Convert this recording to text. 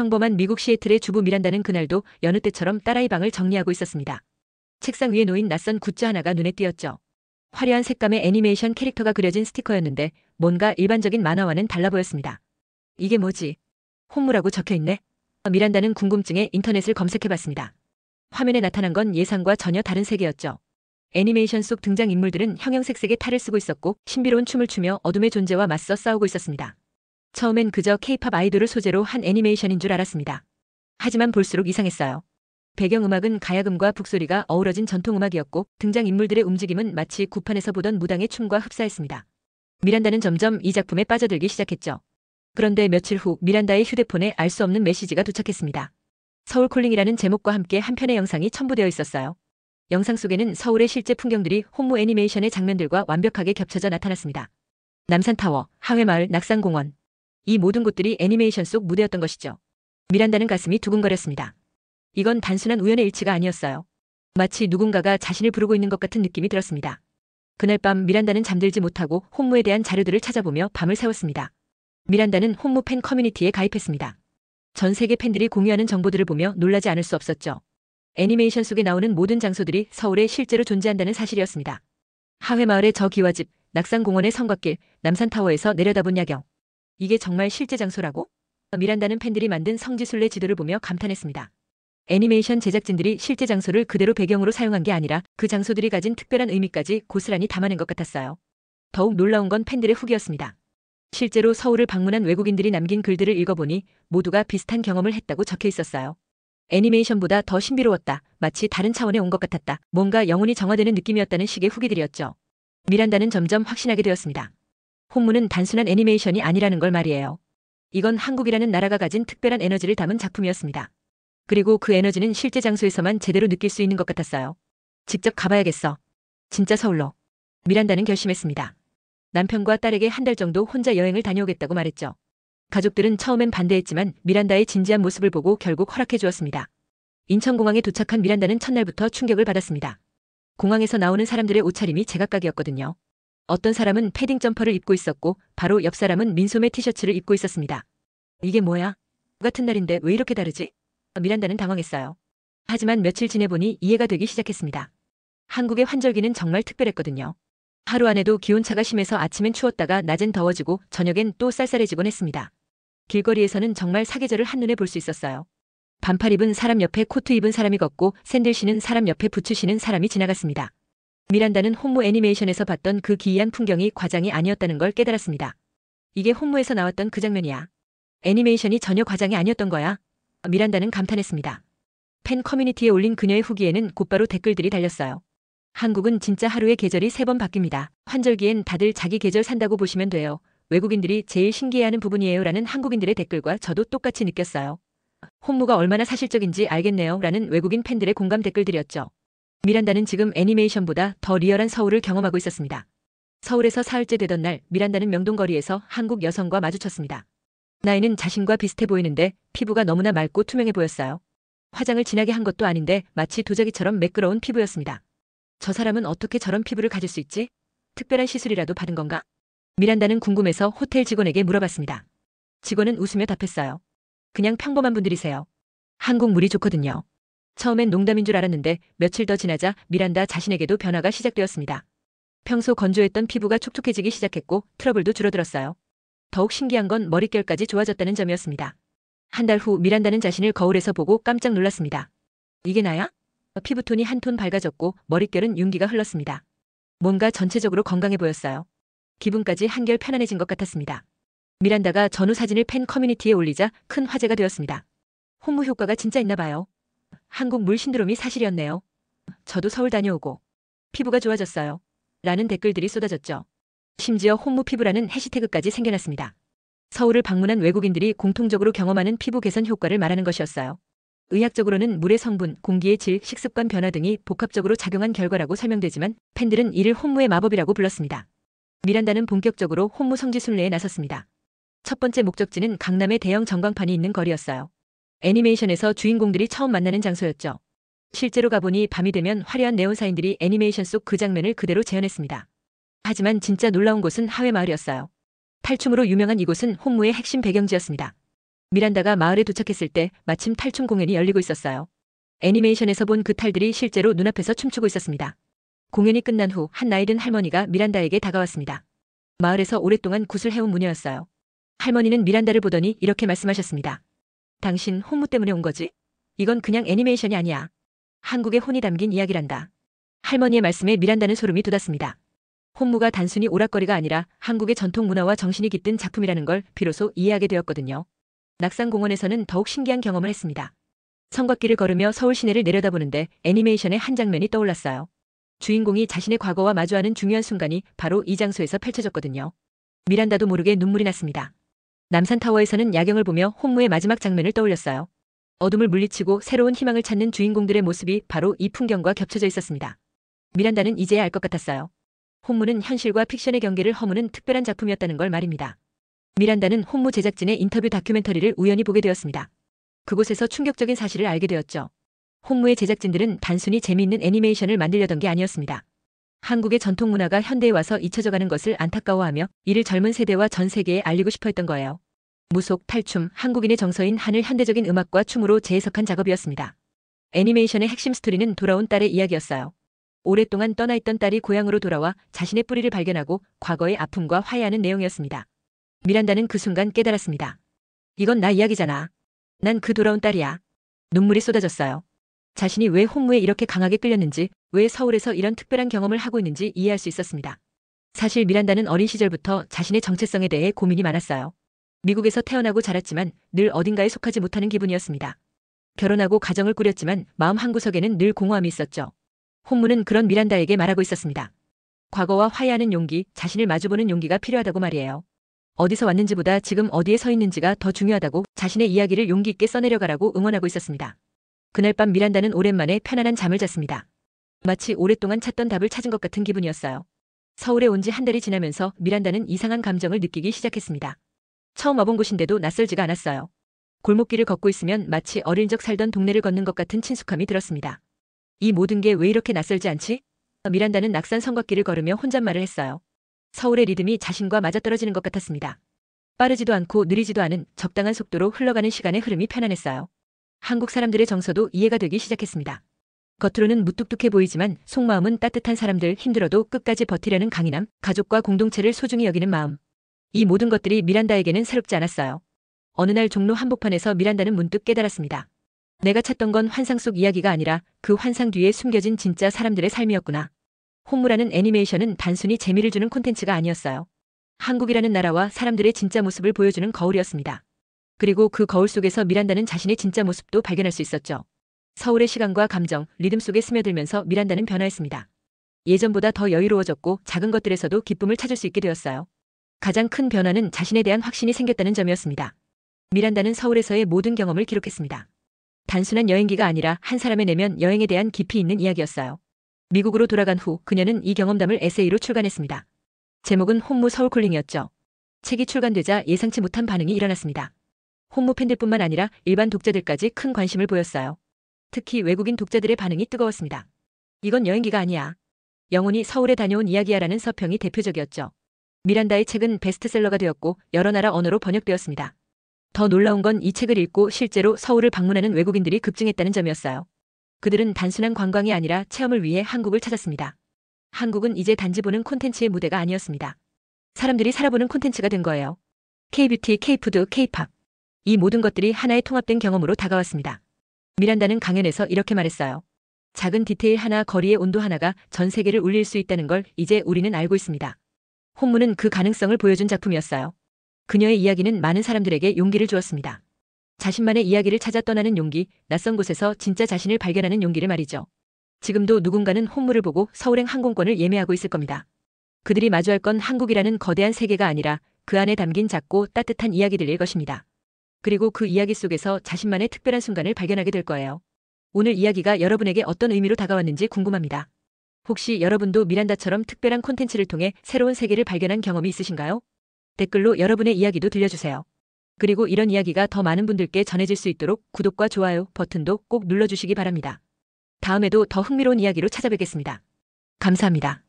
평범한 미국 시애틀의 주부 미란다는 그날도 여느 때처럼 딸아이 방을 정리하고 있었습니다. 책상 위에 놓인 낯선 굿즈 하나가 눈에 띄었죠. 화려한 색감의 애니메이션 캐릭터가 그려진 스티커였는데 뭔가 일반적인 만화와는 달라 보였습니다. 이게 뭐지? 홈무라고 적혀있네. 미란다는 궁금증에 인터넷을 검색해봤습니다. 화면에 나타난 건 예상과 전혀 다른 세계였죠. 애니메이션 속 등장인물들은 형형색색의 탈을 쓰고 있었고 신비로운 춤을 추며 어둠의 존재와 맞서 싸우고 있었습니다. 처음엔 그저 K-팝 아이돌을 소재로 한 애니메이션인 줄 알았습니다. 하지만 볼수록 이상했어요. 배경음악은 가야금과 북소리가 어우러진 전통음악이었고 등장인물들의 움직임은 마치 구판에서 보던 무당의 춤과 흡사했습니다. 미란다는 점점 이 작품에 빠져들기 시작했죠. 그런데 며칠 후 미란다의 휴대폰에 알 수 없는 메시지가 도착했습니다. 서울콜링이라는 제목과 함께 한 편의 영상이 첨부되어 있었어요. 영상 속에는 서울의 실제 풍경들이 홈무 애니메이션의 장면들과 완벽하게 겹쳐져 나타났습니다. 남산타워, 하회마을, 낙산공원. 이 모든 곳들이 애니메이션 속 무대였던 것이죠. 미란다는 가슴이 두근거렸습니다. 이건 단순한 우연의 일치가 아니었어요. 마치 누군가가 자신을 부르고 있는 것 같은 느낌이 들었습니다. 그날 밤 미란다는 잠들지 못하고 홈무에 대한 자료들을 찾아보며 밤을 새웠습니다. 미란다는 홈무 팬 커뮤니티에 가입했습니다. 전 세계 팬들이 공유하는 정보들을 보며 놀라지 않을 수 없었죠. 애니메이션 속에 나오는 모든 장소들이 서울에 실제로 존재한다는 사실이었습니다. 하회마을의 저 기와집, 낙산공원의 성곽길, 남산타워에서 내려다본 야경. 이게 정말 실제 장소라고? 미란다는 팬들이 만든 성지순례 지도를 보며 감탄했습니다. 애니메이션 제작진들이 실제 장소를 그대로 배경으로 사용한 게 아니라 그 장소들이 가진 특별한 의미까지 고스란히 담아낸 것 같았어요. 더욱 놀라운 건 팬들의 후기였습니다. 실제로 서울을 방문한 외국인들이 남긴 글들을 읽어보니 모두가 비슷한 경험을 했다고 적혀 있었어요. 애니메이션보다 더 신비로웠다. 마치 다른 차원에 온 것 같았다. 뭔가 영혼이 정화되는 느낌이었다는 식의 후기들이었죠. 미란다는 점점 확신하게 되었습니다. 홈무는 단순한 애니메이션이 아니라는 걸 말이에요. 이건 한국이라는 나라가 가진 특별한 에너지를 담은 작품이었습니다. 그리고 그 에너지는 실제 장소에서만 제대로 느낄 수 있는 것 같았어요. 직접 가봐야겠어. 진짜 서울로. 미란다는 결심했습니다. 남편과 딸에게 한 달 정도 혼자 여행을 다녀오겠다고 말했죠. 가족들은 처음엔 반대했지만 미란다의 진지한 모습을 보고 결국 허락해 주었습니다. 인천공항에 도착한 미란다는 첫날부터 충격을 받았습니다. 공항에서 나오는 사람들의 옷차림이 제각각이었거든요. 어떤 사람은 패딩 점퍼를 입고 있었고 바로 옆 사람은 민소매 티셔츠를 입고 있었습니다. 이게 뭐야? 같은 날인데 왜 이렇게 다르지? 미란다는 당황했어요. 하지만 며칠 지내보니 이해가 되기 시작했습니다. 한국의 환절기는 정말 특별했거든요. 하루 안에도 기온차가 심해서 아침엔 추웠다가 낮엔 더워지고 저녁엔 또 쌀쌀해지곤 했습니다. 길거리에서는 정말 사계절을 한눈에 볼 수 있었어요. 반팔 입은 사람 옆에 코트 입은 사람이 걷고 샌들 신은 사람 옆에 부츠 신은 사람이 지나갔습니다. 미란다는 홈무 애니메이션에서 봤던 그 기이한 풍경이 과장이 아니었다는 걸 깨달았습니다. 이게 홈무에서 나왔던 그 장면이야. 애니메이션이 전혀 과장이 아니었던 거야. 미란다는 감탄했습니다. 팬 커뮤니티에 올린 그녀의 후기에는 곧바로 댓글들이 달렸어요. 한국은 진짜 하루에 계절이 3번 바뀝니다. 환절기엔 다들 자기 계절 산다고 보시면 돼요. 외국인들이 제일 신기해하는 부분이에요. 라는 한국인들의 댓글과 저도 똑같이 느꼈어요. 홈무가 얼마나 사실적인지 알겠네요. 라는 외국인 팬들의 공감 댓글들이었죠. 미란다는 지금 애니메이션보다 더 리얼한 서울을 경험하고 있었습니다. 서울에서 사흘째 되던 날 미란다는 명동거리에서 한국 여성과 마주쳤습니다. 나이는 자신과 비슷해 보이는데 피부가 너무나 맑고 투명해 보였어요. 화장을 진하게 한 것도 아닌데 마치 도자기처럼 매끄러운 피부였습니다. 저 사람은 어떻게 저런 피부를 가질 수 있지? 특별한 시술이라도 받은 건가? 미란다는 궁금해서 호텔 직원에게 물어봤습니다. 직원은 웃으며 답했어요. 그냥 평범한 분들이세요. 한국 물이 좋거든요. 처음엔 농담인 줄 알았는데 며칠 더 지나자 미란다 자신에게도 변화가 시작되었습니다. 평소 건조했던 피부가 촉촉해지기 시작했고 트러블도 줄어들었어요. 더욱 신기한 건 머릿결까지 좋아졌다는 점이었습니다. 한 달 후 미란다는 자신을 거울에서 보고 깜짝 놀랐습니다. 이게 나야? 피부톤이 한 톤 밝아졌고 머릿결은 윤기가 흘렀습니다. 뭔가 전체적으로 건강해 보였어요. 기분까지 한결 편안해진 것 같았습니다. 미란다가 전후 사진을 팬 커뮤니티에 올리자 큰 화제가 되었습니다. 홈무 효과가 진짜 있나 봐요. 한국 물 신드롬이 사실이었네요. 저도 서울 다녀오고 피부가 좋아졌어요. 라는 댓글들이 쏟아졌죠. 심지어 홈무 피부라는 해시태그까지 생겨났습니다. 서울을 방문한 외국인들이 공통적으로 경험하는 피부 개선 효과를 말하는 것이었어요. 의학적으로는 물의 성분, 공기의 질, 식습관 변화 등이 복합적으로 작용한 결과라고 설명되지만 팬들은 이를 홈무의 마법이라고 불렀습니다. 미란다는 본격적으로 홈무 성지순례에 나섰습니다. 첫 번째 목적지는 강남의 대형 전광판이 있는 거리였어요. 애니메이션에서 주인공들이 처음 만나는 장소였죠. 실제로 가보니 밤이 되면 화려한 네온사인들이 애니메이션 속 그 장면을 그대로 재현했습니다. 하지만 진짜 놀라운 곳은 하회마을이었어요. 탈춤으로 유명한 이곳은 홈무의 핵심 배경지였습니다. 미란다가 마을에 도착했을 때 마침 탈춤 공연이 열리고 있었어요. 애니메이션에서 본 그 탈들이 실제로 눈앞에서 춤추고 있었습니다. 공연이 끝난 후 한 나이 든 할머니가 미란다에게 다가왔습니다. 마을에서 오랫동안 굿을 해온 무녀였어요. 할머니는 미란다를 보더니 이렇게 말씀하셨습니다. 당신 혼무 때문에 온 거지? 이건 그냥 애니메이션이 아니야. 한국의 혼이 담긴 이야기란다. 할머니의 말씀에 미란다는 소름이 돋았습니다. 혼무가 단순히 오락거리가 아니라 한국의 전통 문화와 정신이 깃든 작품이라는 걸 비로소 이해하게 되었거든요. 낙산공원에서는 더욱 신기한 경험을 했습니다. 성곽길을 걸으며 서울 시내를 내려다보는데 애니메이션의 한 장면이 떠올랐어요. 주인공이 자신의 과거와 마주하는 중요한 순간이 바로 이 장소에서 펼쳐졌거든요. 미란다도 모르게 눈물이 났습니다. 남산타워에서는 야경을 보며 혼무의 마지막 장면을 떠올렸어요. 어둠을 물리치고 새로운 희망을 찾는 주인공들의 모습이 바로 이 풍경과 겹쳐져 있었습니다. 미란다는 이제야 알 것 같았어요. 혼무는 현실과 픽션의 경계를 허무는 특별한 작품이었다는 걸 말입니다. 미란다는 혼무 제작진의 인터뷰 다큐멘터리를 우연히 보게 되었습니다. 그곳에서 충격적인 사실을 알게 되었죠. 혼무의 제작진들은 단순히 재미있는 애니메이션을 만들려던 게 아니었습니다. 한국의 전통 문화가 현대에 와서 잊혀져가는 것을 안타까워하며 이를 젊은 세대와 전 세계에 알리고 싶어 했던 거예요. 무속, 탈춤, 한국인의 정서인 한을 현대적인 음악과 춤으로 재해석한 작업이었습니다. 애니메이션의 핵심 스토리는 돌아온 딸의 이야기였어요. 오랫동안 떠나 있던 딸이 고향으로 돌아와 자신의 뿌리를 발견하고 과거의 아픔과 화해하는 내용이었습니다. 미란다는 그 순간 깨달았습니다. 이건 나 이야기잖아. 난 그 돌아온 딸이야. 눈물이 쏟아졌어요. 자신이 왜 혼무에 이렇게 강하게 끌렸는지, 왜 서울에서 이런 특별한 경험을 하고 있는지 이해할 수 있었습니다. 사실 미란다는 어린 시절부터 자신의 정체성에 대해 고민이 많았어요. 미국에서 태어나고 자랐지만 늘 어딘가에 속하지 못하는 기분이었습니다. 결혼하고 가정을 꾸렸지만 마음 한구석에는 늘 공허함이 있었죠. 혼무는 그런 미란다에게 말하고 있었습니다. 과거와 화해하는 용기, 자신을 마주보는 용기가 필요하다고 말이에요. 어디서 왔는지보다 지금 어디에 서 있는지가 더 중요하다고 자신의 이야기를 용기 있게 써내려가라고 응원하고 있었습니다. 그날 밤 미란다는 오랜만에 편안한 잠을 잤습니다. 마치 오랫동안 찾던 답을 찾은 것 같은 기분이었어요. 서울에 온 지 한 달이 지나면서 미란다는 이상한 감정을 느끼기 시작했습니다. 처음 와본 곳인데도 낯설지가 않았어요. 골목길을 걷고 있으면 마치 어릴 적 살던 동네를 걷는 것 같은 친숙함이 들었습니다. 이 모든 게 왜 이렇게 낯설지 않지? 미란다는 낙산 성곽길을 걸으며 혼잣말을 했어요. 서울의 리듬이 자신과 맞아떨어지는 것 같았습니다. 빠르지도 않고 느리지도 않은 적당한 속도로 흘러가는 시간의 흐름이 편안했어요. 한국 사람들의 정서도 이해가 되기 시작했습니다. 겉으로는 무뚝뚝해 보이지만 속마음은 따뜻한 사람들, 힘들어도 끝까지 버티려는 강인함, 가족과 공동체를 소중히 여기는 마음. 이 모든 것들이 미란다에게는 새롭지 않았어요. 어느 날 종로 한복판에서 미란다는 문득 깨달았습니다. 내가 찾던 건 환상 속 이야기가 아니라 그 환상 뒤에 숨겨진 진짜 사람들의 삶이었구나. 혼무라는 애니메이션은 단순히 재미를 주는 콘텐츠가 아니었어요. 한국이라는 나라와 사람들의 진짜 모습을 보여주는 거울이었습니다. 그리고 그 거울 속에서 미란다는 자신의 진짜 모습도 발견할 수 있었죠. 서울의 시간과 감정, 리듬 속에 스며들면서 미란다는 변화했습니다. 예전보다 더 여유로워졌고 작은 것들에서도 기쁨을 찾을 수 있게 되었어요. 가장 큰 변화는 자신에 대한 확신이 생겼다는 점이었습니다. 미란다는 서울에서의 모든 경험을 기록했습니다. 단순한 여행기가 아니라 한 사람의 내면 여행에 대한 깊이 있는 이야기였어요. 미국으로 돌아간 후 그녀는 이 경험담을 에세이로 출간했습니다. 제목은 혼무 서울콜링이었죠. 책이 출간되자 예상치 못한 반응이 일어났습니다. 혼무 팬들뿐만 아니라 일반 독자들까지 큰 관심을 보였어요. 특히 외국인 독자들의 반응이 뜨거웠습니다. 이건 여행기가 아니야. 영혼이 서울에 다녀온 이야기야라는 서평이 대표적이었죠. 미란다의 책은 베스트셀러가 되었고 여러 나라 언어로 번역되었습니다. 더 놀라운 건 이 책을 읽고 실제로 서울을 방문하는 외국인들이 급증했다는 점이었어요. 그들은 단순한 관광이 아니라 체험을 위해 한국을 찾았습니다. 한국은 이제 단지 보는 콘텐츠의 무대가 아니었습니다. 사람들이 살아보는 콘텐츠가 된 거예요. K-뷰티, K-푸드, K-팝. 이 모든 것들이 하나의 통합된 경험으로 다가왔습니다. 미란다는 강연에서 이렇게 말했어요. 작은 디테일 하나, 거리의 온도 하나가 전 세계를 울릴 수 있다는 걸 이제 우리는 알고 있습니다. 혼무는 그 가능성을 보여준 작품이었어요. 그녀의 이야기는 많은 사람들에게 용기를 주었습니다. 자신만의 이야기를 찾아 떠나는 용기, 낯선 곳에서 진짜 자신을 발견하는 용기를 말이죠. 지금도 누군가는 혼무를 보고 서울행 항공권을 예매하고 있을 겁니다. 그들이 마주할 건 한국이라는 거대한 세계가 아니라 그 안에 담긴 작고 따뜻한 이야기들일 것입니다. 그리고 그 이야기 속에서 자신만의 특별한 순간을 발견하게 될 거예요. 오늘 이야기가 여러분에게 어떤 의미로 다가왔는지 궁금합니다. 혹시 여러분도 미란다처럼 특별한 콘텐츠를 통해 새로운 세계를 발견한 경험이 있으신가요? 댓글로 여러분의 이야기도 들려주세요. 그리고 이런 이야기가 더 많은 분들께 전해질 수 있도록 구독과 좋아요 버튼도 꼭 눌러주시기 바랍니다. 다음에도 더 흥미로운 이야기로 찾아뵙겠습니다. 감사합니다.